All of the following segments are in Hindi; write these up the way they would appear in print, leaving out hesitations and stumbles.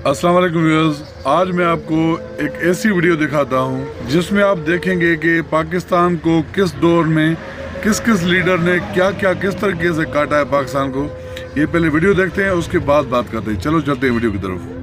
अस्सलाम वालेकुम व्यूअर्स, आज मैं आपको एक ऐसी वीडियो दिखाता हूं जिसमें आप देखेंगे कि पाकिस्तान को किस दौर में किस किस लीडर ने क्या क्या किस तरीके से काटा है पाकिस्तान को। ये पहले वीडियो देखते हैं, उसके बाद बात करते हैं। चलो चलते हैं वीडियो की तरफ।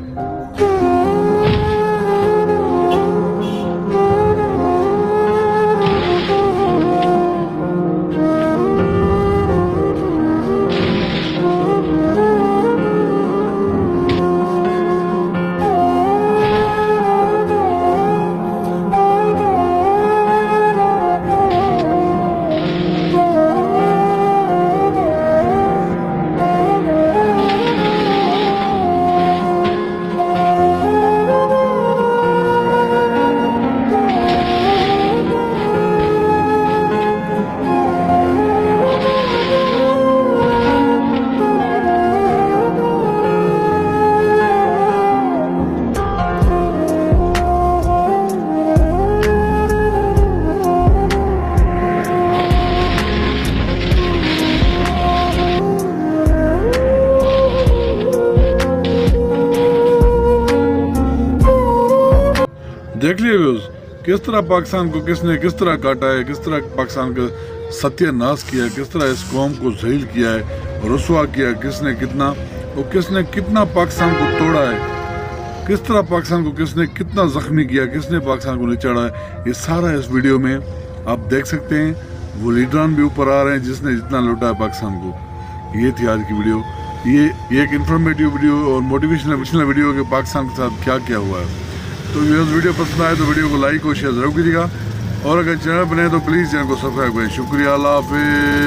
देख लिए व्यूज, किस तरह पाकिस्तान को किसने किस तरह काटा है, किस तरह पाकिस्तान का सत्यानाश किया है, किस तरह इस कौम को जलील किया है, रुसवा किया, किसने कितना और किसने कितना पाकिस्तान को तोड़ा है, किस तरह पाकिस्तान को किसने कितना जख्मी किया, किसने पाकिस्तान को निचोड़ा है। ये सारा इस वीडियो में आप देख सकते हैं। वो लीडरान भी ऊपर आ रहे हैं जिसने जितना लूटा है पाकिस्तान को। ये थी आज की वीडियो। ये एक इन्फॉर्मेटिव वीडियो और मोटिवेशनल वीडियो के पाकिस्तान के साथ क्या क्या हुआ है। तो वीडियो पसंद आए तो वीडियो को लाइक और शेयर जरूर कीजिएगा, और अगर चैनल पर नए तो प्लीज़ चैनल को सब्सक्राइब करें। शुक्रिया, अल्लाह हाफिज़।